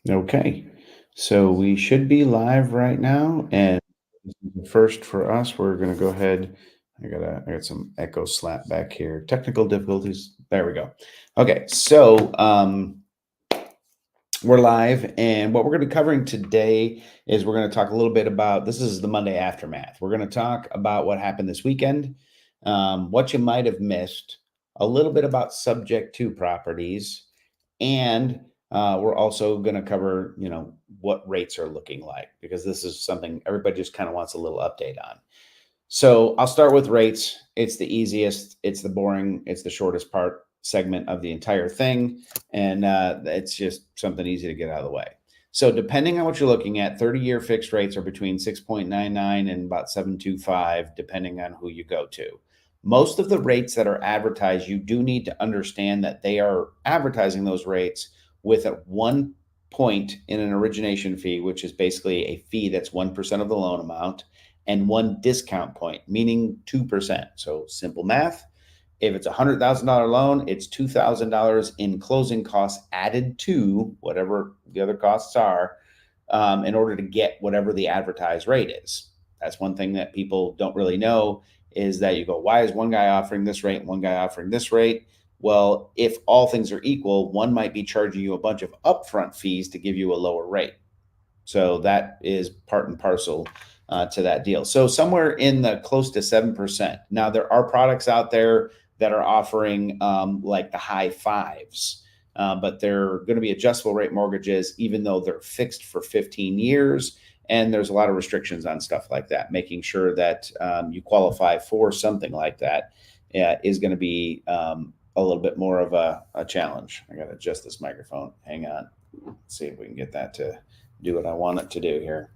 Okay, so we should be live right now, and this is the first for us. We're gonna go ahead. I got some echo slap back here. Technical difficulties. There we go. Okay, so we're live, and what we're going to be covering today is we're going to talk a little bit about this is the Monday aftermath. We're going to talk about what happened this weekend, what you might have missed, a little bit about subject to properties, and we're also going to cover, what rates are looking like because this is something everybody just kind of wants a little update on. So I'll start with rates. It's the easiest, it's the boring, it's the shortest part segment of the entire thing. And it's just something easy to get out of the way. So depending on what you're looking at, 30-year fixed rates are between 6.99 and about 7.25, depending on who you go to. Most of the rates that are advertised, you do need to understand that they are advertising those rates with a 1 point in an origination fee, which is basically a fee that's 1% of the loan amount, and one discount point, meaning 2%. So simple math. If it's a $100,000 loan, it's $2,000 in closing costs added to whatever the other costs are, in order to get whatever the advertised rate is. That's one thing that people don't really know is that you go, why is one guy offering this rate and one guy offering this rate? Well, if all things are equal, one might be charging you a bunch of upfront fees to give you a lower rate. So that is part and parcel to that deal. So somewhere in the close to 7%. Now, there are products out there that are offering like the high fives, but they're going to be adjustable rate mortgages, even though they're fixed for 15 years. And there's a lot of restrictions on stuff like that. Making sure that you qualify for something like that is going to be a little bit more of a challenge. I got to adjust this microphone. Hang on. Let's see if we can get that to do what I want it to do here.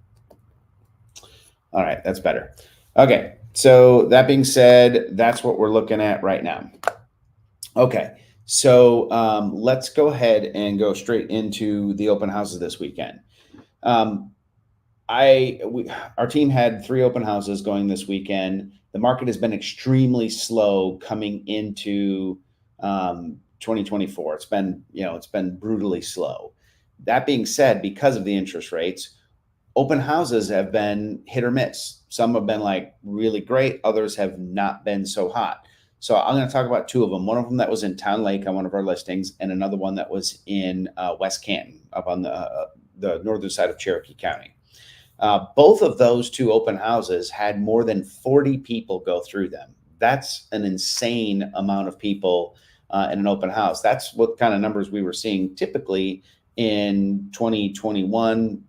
All right, that's better. Okay, so that being said, that's what we're looking at right now. Okay, so let's go ahead and go straight into the open houses this weekend. Um, our team had 3 open houses going this weekend. The market has been extremely slow coming into 2024. It's been brutally slow. That being said, because of the interest rates, open houses have been hit or miss. Some have been like really great, others have not been so hot. So I'm going to talk about two of them. One of them that was in Town Lake on one of our listings, and another one that was in West Canton, up on the northern side of Cherokee County. Both of those two open houses had more than 40 people go through them. That's an insane amount of people in an open house. That's what kind of numbers we were seeing typically in 2021,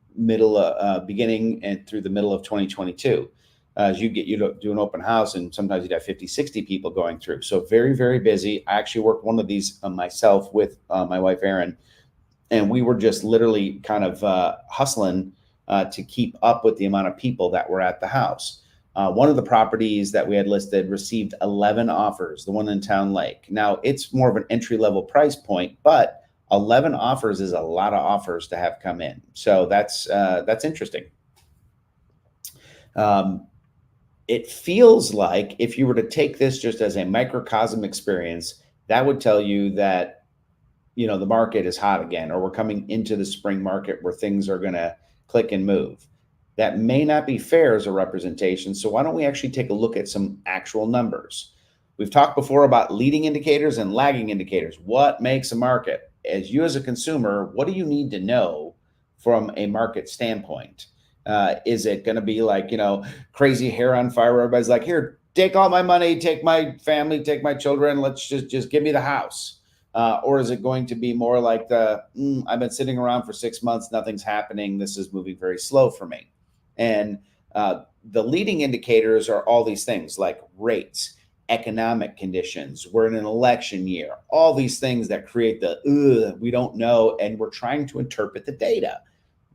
beginning and through the middle of 2022. As you do an open house, and sometimes you'd have 50, 60 people going through. So very, very busy. I actually worked one of these myself with my wife, Erin, and we were just literally kind of hustling to keep up with the amount of people that were at the house. One of the properties that we had listed received 11 offers, the one in Town Lake. Now, it's more of an entry level price point, but 11 offers is a lot of offers to have come in. So that's interesting. Um, it feels like if you were to take this just as a microcosm experience, that would tell you that the market is hot again, or we're coming into the spring market where things are going to click and move. That may not be fair as a representation. So why don't we actually take a look at some actual numbers? We've talked before about leading indicators and lagging indicators. What makes a market? As you as a consumer, what do you need to know from a market standpoint? Is it going to be like, crazy hair on fire where everybody's like, here, take all my money, take my family, take my children, let's just give me the house? Or is it going to be more like I've been sitting around for 6 months, nothing's happening, this is moving very slow for me? And the leading indicators are all these things like rates, economic conditions. We're in an election year, all these things that create we don't know, and we're trying to interpret the data.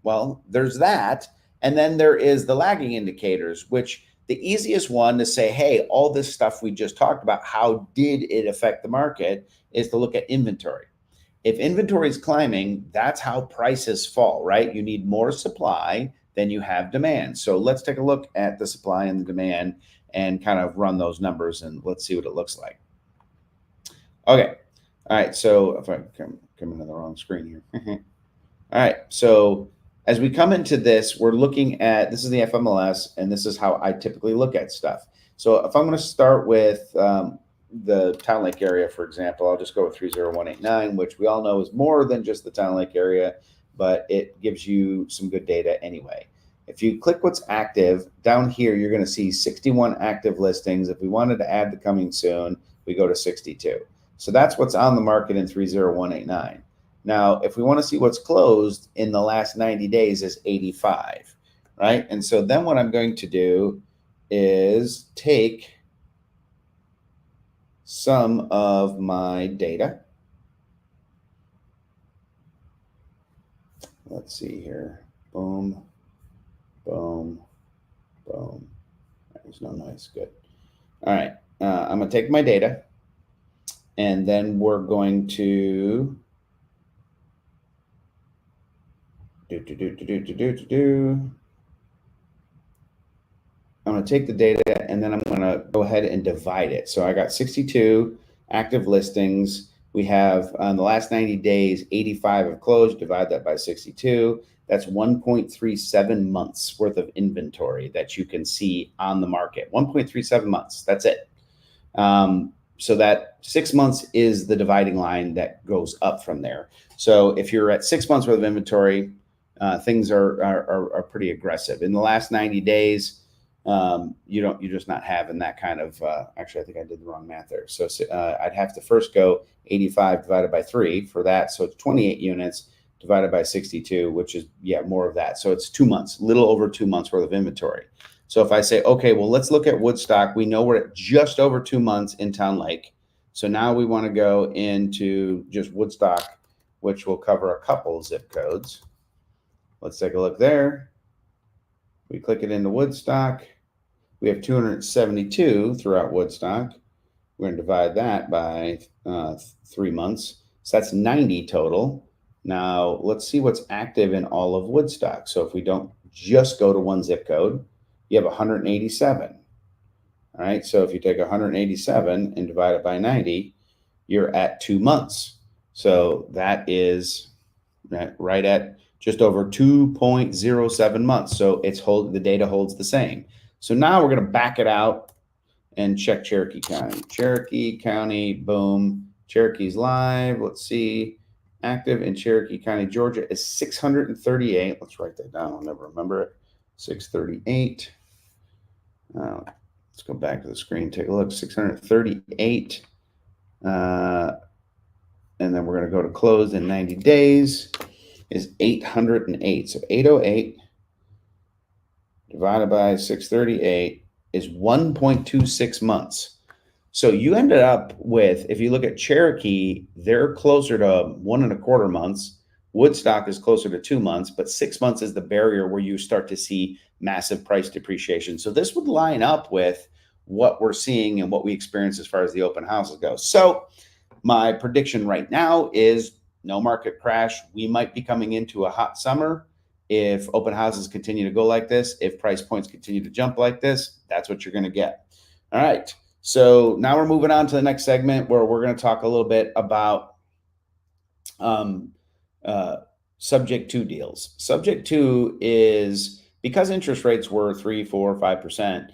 Well, there's that. And then there is the lagging indicators, which the easiest one to say, hey, all this stuff we just talked about, how did it affect the market, is to look at inventory. If inventory is climbing, that's how prices fall, right? You need more supply than you have demand. So let's take a look at the supply and the demand and kind of run those numbers, and let's see what it looks like. Okay. All right. So if I come into the wrong screen here. All right. So as we come into this, we're looking at, this is the FMLS, and this is how I typically look at stuff. So if I'm going to start with the Town Lake area, for example, I'll just go with 30189, which we all know is more than just the Town Lake area, but it gives you some good data anyway. If you click what's active down here, you're going to see 61 active listings. If we wanted to add the coming soon, we go to 62. So that's what's on the market in 30189. Now, if we want to see what's closed in the last 90 days is 85, right? And so then what I'm going to do is take some of my data. Let's see here. Boom, boom, boom. There's no noise. Good. All right. I'm going to take my data, and then we're going to I'm going to take the data, and then I'm going to go ahead and divide it. So I got 62 active listings. We have on the last 90 days, 85 have closed. Divide that by 62. That's 1.37 months worth of inventory that you can see on the market. 1.37 months. That's it. So that 6 months is the dividing line that goes up from there. So if you're at 6 months worth of inventory, things are pretty aggressive. In the last 90 days, you're just not having that kind of, actually, I think I did the wrong math there. So I'd have to first go 85 divided by 3 for that. So it's 28 units divided by 62, which is, more of that. So it's 2 months, little over 2 months worth of inventory. So if I say, okay, well, let's look at Woodstock. We know we're at just over 2 months in Town Lake. So now we want to go into just Woodstock, which will cover a couple zip codes. Let's take a look there. We click it into Woodstock. We have 272 throughout Woodstock. We're going to divide that by 3 months. So that's 90 total. Now let's see what's active in all of Woodstock. So if we don't just go to one zip code, you have 187. All right. So if you take 187 and divide it by 90, you're at 2 months. So that is right at just over 2.07 months. So the data holds the same. So now we're going to back it out and check Cherokee County. Cherokee County, boom. Cherokee's live. Let's see. Active in Cherokee County, Georgia is 638. Let's write that down. I'll never remember it. 638. Let's go back to the screen. Take a look. 638. And then we're going to go to close in 90 days is 808. So 808 divided by 638 is 1.26 months. So you ended up with, if you look at Cherokee, they're closer to 1.25 months. Woodstock is closer to 2 months, but 6 months is the barrier where you start to see massive price depreciation. So this would line up with what we're seeing and what we experience as far as the open houses go. So my prediction right now is no market crash. We might be coming into a hot summer. If open houses continue to go like this, if price points continue to jump like this, that's what you're going to get. All right. So now we're moving on to the next segment where we're going to talk a little bit about subject to deals. Subject to is because interest rates were 3, 4, 5%.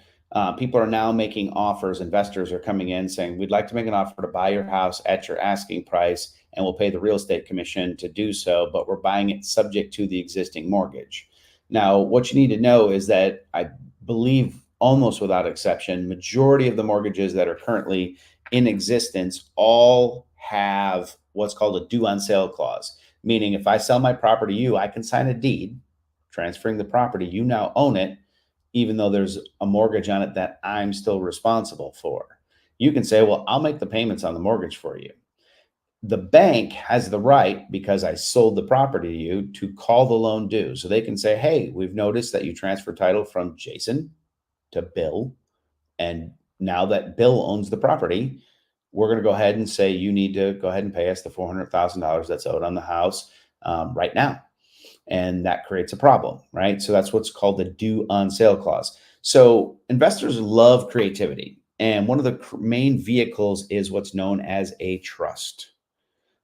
People are now making offers. Investors are coming in saying, we'd like to make an offer to buy your house at your asking price, and we'll pay the real estate commission to do so, but we're buying it subject to the existing mortgage. Now, what you need to know is that I believe almost without exception, majority of the mortgages that are currently in existence all have what's called a due on sale clause, meaning if I sell my property to you, I can sign a deed transferring the property. You now own it, even though there's a mortgage on it that I'm still responsible for. You can say, well, I'll make the payments on the mortgage for you. The bank has the right, because I sold the property to you, to call the loan due. So they can say, hey, we've noticed that you transferred title from Jason to Bill. And now that Bill owns the property, we're going to go ahead and say, you need to go ahead and pay us the $400,000 that's owed on the house right now. And that creates a problem, right? So that's what's called the due on sale clause. So investors love creativity. And one of the main vehicles is what's known as a trust.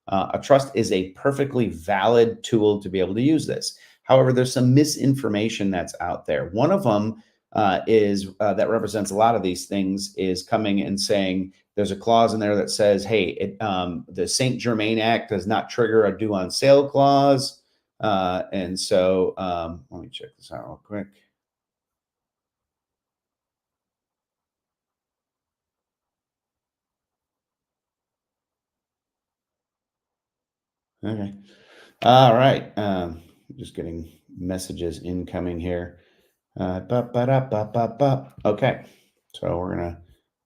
A trust is a perfectly valid tool to be able to use this. However, there's some misinformation that's out there. One of them is that represents a lot of these things is coming and saying there's a clause in there that says, hey, the St. Germain Act does not trigger a due on sale clause. And so let me check this out real quick. Okay. All right. Just getting messages incoming here. Okay. So we're going to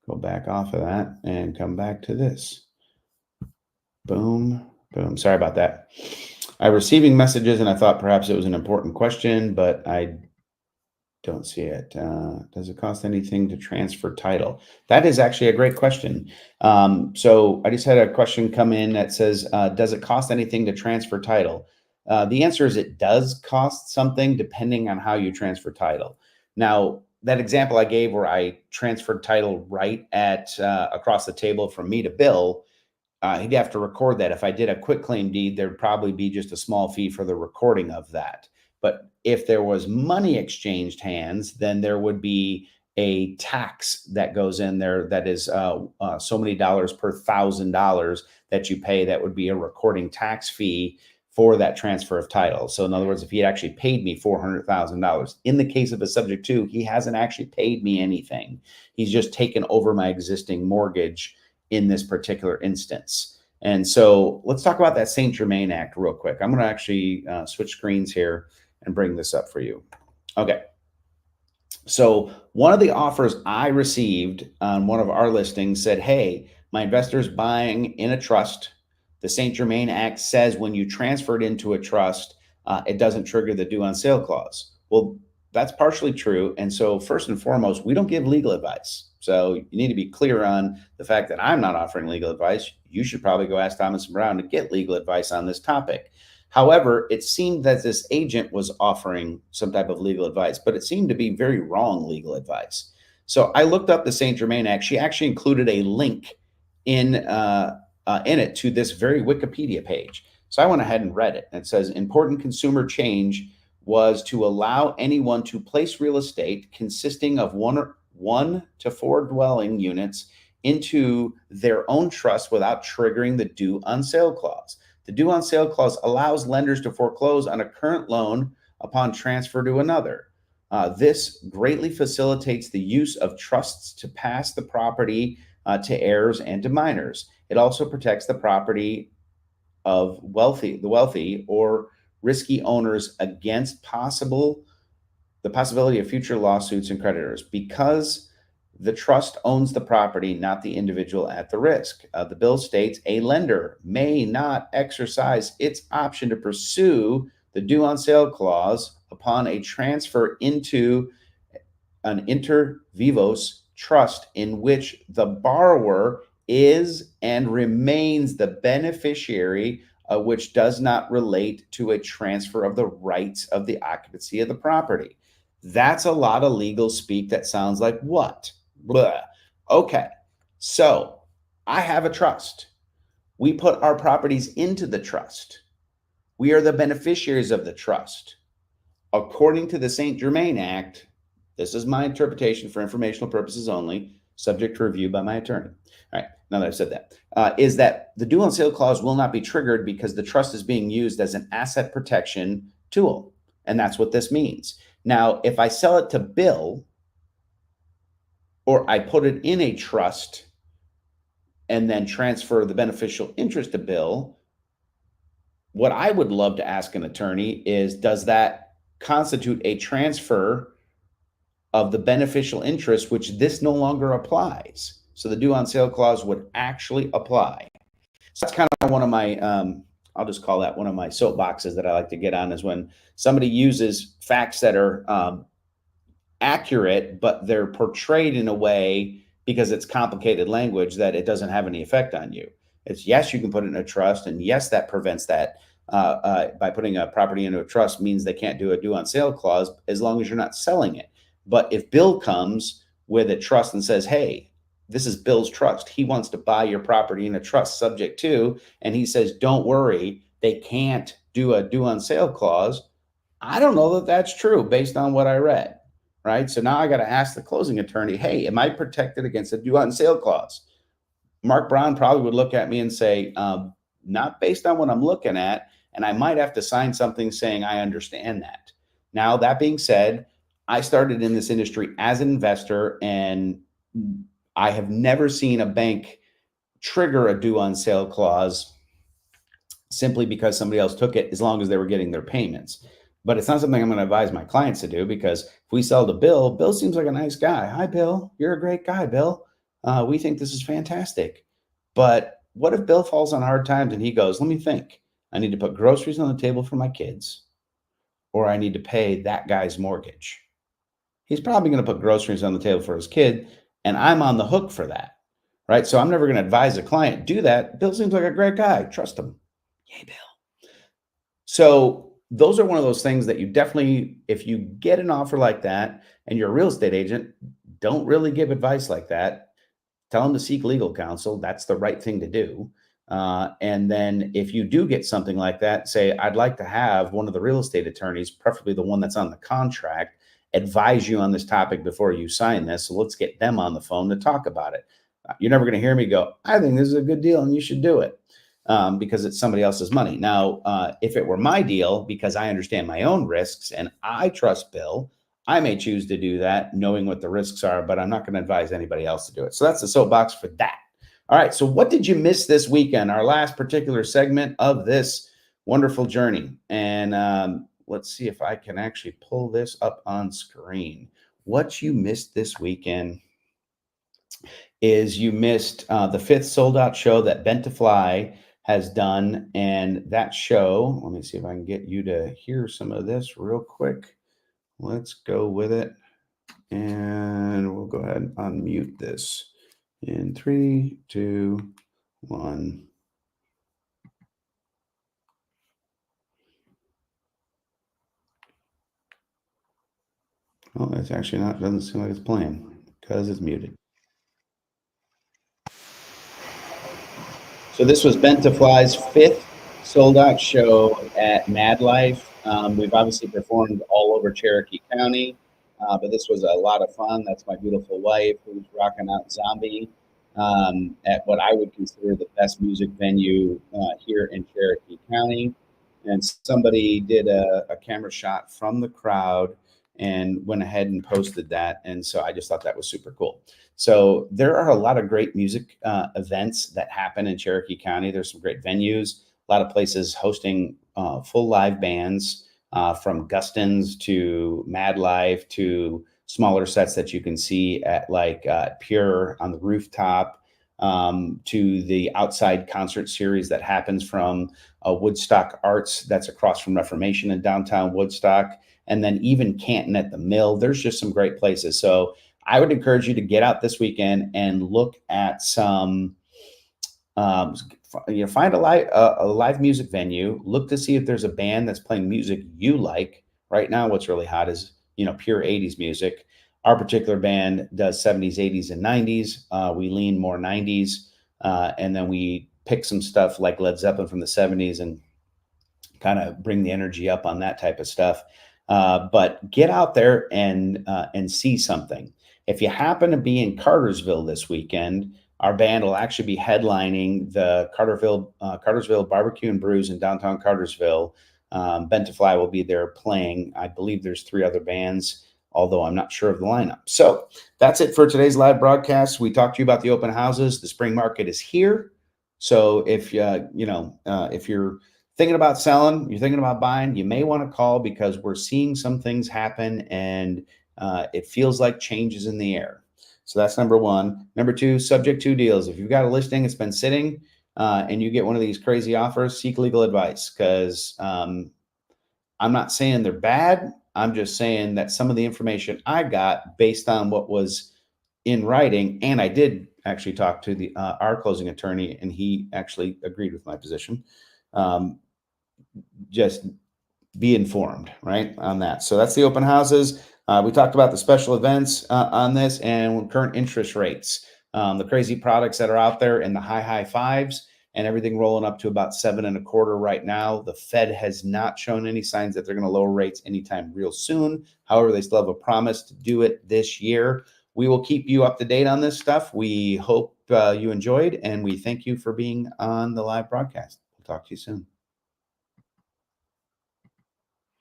go back off of that and come back to this. Boom, boom. Sorry about that. I'm receiving messages and I thought perhaps it was an important question, but I don't see it. Does it cost anything to transfer title? That is actually a great question. So I just had a question come in that says, does it cost anything to transfer title? The answer is it does cost something depending on how you transfer title. Now, that example I gave where I transferred title right at across the table from me to Bill, he'd have to record that. If I did a quick claim deed, there'd probably be just a small fee for the recording of that. But if there was money exchanged hands, then there would be a tax that goes in there that is so many dollars per $1,000 that you pay. That would be a recording tax fee for that transfer of title. So in other words, if he had actually paid me $400,000, in the case of a subject to, he hasn't actually paid me anything. He's just taken over my existing mortgage in this particular instance. And so let's talk about that St. Germain Act real quick. I'm going to actually switch screens here and bring this up for you. Okay. So one of the offers I received on one of our listings said, hey, my investor's buying in a trust. The St. Germain Act says when you transfer it into a trust, it doesn't trigger the due on sale clause. Well, that's partially true. And so first and foremost, we don't give legal advice. So you need to be clear on the fact that I'm not offering legal advice. You should probably go ask Thomas & Brown to get legal advice on this topic. However, it seemed that this agent was offering some type of legal advice, but it seemed to be very wrong legal advice. So I looked up the St. Germain Act. She actually included a link in it to this very Wikipedia page. So I went ahead and read it. It says, important consumer change was to allow anyone to place real estate consisting of one to four dwelling units into their own trust without triggering the due on sale clause. The due on sale clause allows lenders to foreclose on a current loan upon transfer to another. This greatly facilitates the use of trusts to pass the property to heirs and to minors. It also protects the property of the wealthy or risky owners against the possibility of future lawsuits and creditors because the trust owns the property, not the individual at the risk. The bill states a lender may not exercise its option to pursue the due on sale clause upon a transfer into an inter vivos trust in which the borrower is and remains the beneficiary, which does not relate to a transfer of the rights of the occupancy of the property. That's a lot of legal speak that sounds like what? Blah. Okay, so I have a trust. We put our properties into the trust. We are the beneficiaries of the trust. According to the St. Germain Act, this is my interpretation for informational purposes only, subject to review by my attorney. All right, now that I've said that, is that the due on sale clause will not be triggered because the trust is being used as an asset protection tool. And that's what this means. Now, if I sell it to Bill, or I put it in a trust and then transfer the beneficial interest to Bill, what I would love to ask an attorney is, does that constitute a transfer of the beneficial interest, which this no longer applies? So the due on sale clause would actually apply. So that's kind of one of my, I'll just call that one of my soapboxes that I like to get on, is when somebody uses facts that are accurate, but they're portrayed in a way because it's complicated language that it doesn't have any effect on you. It's yes, you can put it in a trust, and yes, that prevents that. By putting a property into a trust means they can't do a due on sale clause as long as you're not selling it. But if Bill comes with a trust and says, hey, this is Bill's trust. He wants to buy your property in a trust subject to, and he says, don't worry, they can't do a due on sale clause. I don't know that that's true based on what I read, right? So now I got to ask the closing attorney, hey, am I protected against a due on sale clause? Mark Brown probably would look at me and say, not based on what I'm looking at. And I might have to sign something saying I understand that. Now, that being said, I started in this industry as an investor, and I have never seen a bank trigger a due on sale clause simply because somebody else took it, as long as they were getting their payments. But it's not something I'm going to advise my clients to do, because if we sell to Bill, Bill seems like a nice guy. Hi, Bill. You're a great guy, Bill. We think this is fantastic. But what if Bill falls on hard times and he goes, let me think. I need to put groceries on the table for my kids, or I need to pay that guy's mortgage. He's probably going to put groceries on the table for his kid, and I'm on the hook for that, right? So I'm never going to advise a client, do that. Bill seems like a great guy. Trust him. Yay, Bill. So those are one of those things that you definitely, if you get an offer like that and you're a real estate agent, don't really give advice like that. Tell them to seek legal counsel. That's the right thing to do. And then if you do get something like that, say, I'd like to have one of the real estate attorneys, preferably the one that's on the contract, advise you on this topic before you sign this. So let's get them on the phone to talk about it. You're never going to hear me go, I think this is a good deal and you should do it, because it's somebody else's money. Now, if it were my deal, because I understand my own risks and I trust Bill, I may choose to do that knowing what the risks are, but I'm not going to advise anybody else to do it. So that's the soapbox for that. All right. So what did you miss this weekend? Our last particular segment of this wonderful journey. And let's see if I can actually pull this up on screen. What you missed this weekend is you missed the 5th sold out show that Bent to Fly has done. And that show, let me see if I can get you to hear some of this real quick. Let's go with it. And we'll go ahead and unmute this in 3, 2, 1. Oh, it's actually not, doesn't seem like it's playing because it's muted. So this was Bent to Fly's 5th sold out show at Mad Life. We've obviously performed all over Cherokee County, but this was a lot of fun. That's my beautiful wife who's rocking out Zombie at what I would consider the best music venue here in Cherokee County. And somebody did a camera shot from the crowd and went ahead and posted that. And so I just thought that was super cool. So there are a lot of great music events that happen in Cherokee County. There's some great venues, a lot of places hosting full live bands, from Gustin's to Mad Life to smaller sets that you can see at like Pure on the rooftop, to the outside concert series that happens from Woodstock Arts that's across from Reformation in downtown Woodstock, and then even Canton at the Mill. There's just some great places. So I would encourage you to get out this weekend and look at some, find a live music venue. Look to see if there's a band that's playing music you like. Right now, what's really hot is, pure 80s music. Our particular band does 70s, 80s, and 90s. We lean more 90s, and then we pick some stuff like Led Zeppelin from the 70s and kind of bring the energy up on that type of stuff. But get out there and see something. If you happen to be in Cartersville this weekend, our band will actually be headlining the Cartersville Barbecue and Brews in downtown Cartersville. Bent to Fly will be there playing. I believe there's 3 other bands, although I'm not sure of the lineup. So that's it for today's live broadcast. We talked to you about the open houses. The spring market is here. So if if you're thinking about selling, you're thinking about buying, you may want to call, because we're seeing some things happen and it feels like change is in the air. So that's number 1. Number 2, subject to deals. If you've got a listing, it's been sitting, and you get one of these crazy offers, seek legal advice, because I'm not saying they're bad. I'm just saying that some of the information I got based on what was in writing, and I did actually talk to our closing attorney, and he actually agreed with my position. Just be informed, right, on that. So that's the open houses. We talked about the special events on this and current interest rates. the crazy products that are out there in the high fives, and everything rolling up to about 7.25 right now. The Fed has not shown any signs that they're going to lower rates anytime real soon. However, they still have a promise to do it this year. We will keep you up to date on this stuff. We hope you enjoyed, and we thank you for being on the live broadcast. We'll talk to you soon.